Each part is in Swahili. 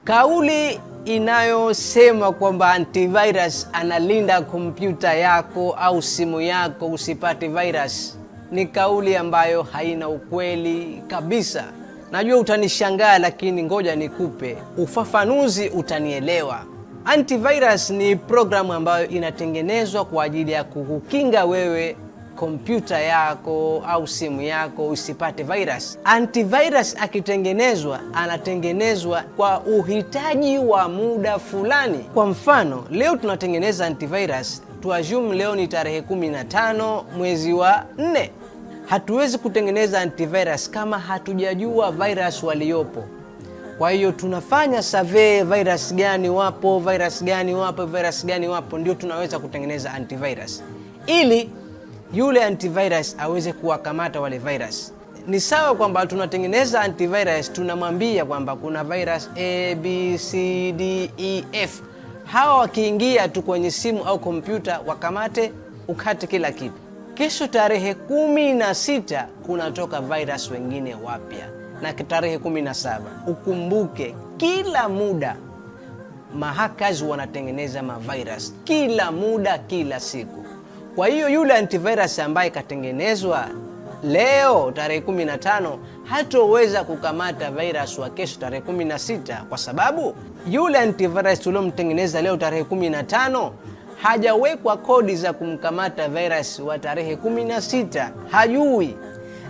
Kauli inayosema kwamba antivirus analinda kompyuta yako au simu yako usipate virus ni kauli ambayo haina ukweli kabisa. Najua utanishangaa, lakini ngoja nikupe ufafanuzi, utanielewa. Antivirus ni programu ambayo inatengenezwa kwa ajili ya kukukinga wewe kompyuta yako au simu yako usipate virus. Antivirus akitengenezwa, anatengenezwa kwa uhitaji wa muda fulani. Kwa mfano, leo tunatengeneza antivirus, tuassume leo ni tarehe 15 mwezi wa 4. Hatuwezi kutengeneza antivirus kama hatujajua virus waliopo. Kwa hiyo tunafanya survey, virus gani wapo, virus gani wapo, virus gani wapo, ndio tunaweza kutengeneza antivirus ili yule antivirus aweze kuwakamata wale virus. Ni sawa kwamba tunatengeneza antivirus, tunamwambia kwamba kuna virus A, B, C, D, E, F. Hawa wakiingia tu kwenye simu au kompyuta wakamate, ukate kila kitu. Kesho tarehe 16 kunatoka virus wengine wapya, na tarehe 17. Ukumbuke kila muda mahackers wanatengeneza mavirus, kila muda, kila siku. Kwa hiyo yule antivirus ambaye katengenezwa leo tarehe 15 hatoweza kukamata virus wa kesho tarehe 16, kwa sababu yule antivirus tuliomtengeneza leo tarehe 15 hajawekwa kodi za kumkamata virus wa tarehe 16, hajui.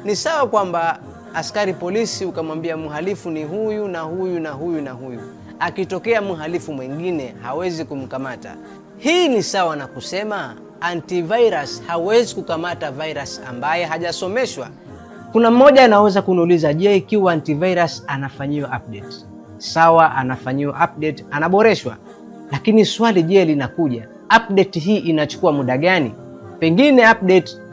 Ni sawa kwamba askari polisi ukamwambia mhalifu ni huyu na huyu na huyu na huyu, akitokea mhalifu mwingine hawezi kumkamata. Hii ni sawa na kusema antivirus hawezi kukamata virus ambaye hajasomeshwa. Kuna mmoja anaweza kuniuliza, je, ikiwa antivirus anafanyiwa update? Sawa, anafanyiwa update, anaboreshwa. Lakini swali je linakuja, update hii inachukua muda gani? Pengine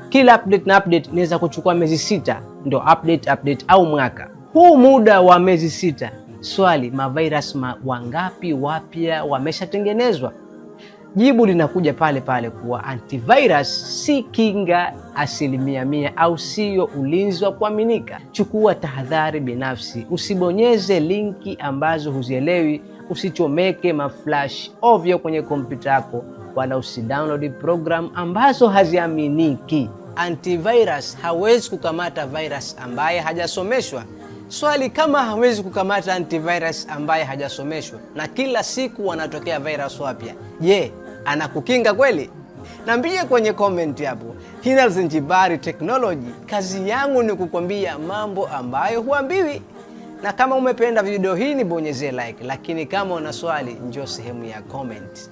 kila update na update inaweza kuchukua miezi 6 ndio update au mwaka. Huu muda wa miezi 6, swali, mavirus wangapi wapya wameshatengenezwa? Jibu linakuja pale pale kuwa antivirus si kinga 100% au sio ulinzi wa kuaminika. Chukua tahadhari binafsi, usibonyeze linki ambazo huzielewi, usichomeke maflash ovyo kwenye kompyuta yako, wala usidownload program ambazo haziaminiki. Antivirus hawezi kukamata virus ambaye hajasomeshwa. Swali, kama hawezi kukamata antivirus ambaye hajasomeshwa na kila siku wanatokea virus wapya, je, anakukinga kweli? Niambie kwenye comment hapo. Hina Alzenjbary Technology, kazi yangu ni kukwambia mambo ambayo huambiwi. Na kama umependa video hii ni bonyeze like, lakini kama una swali njoo sehemu ya comment.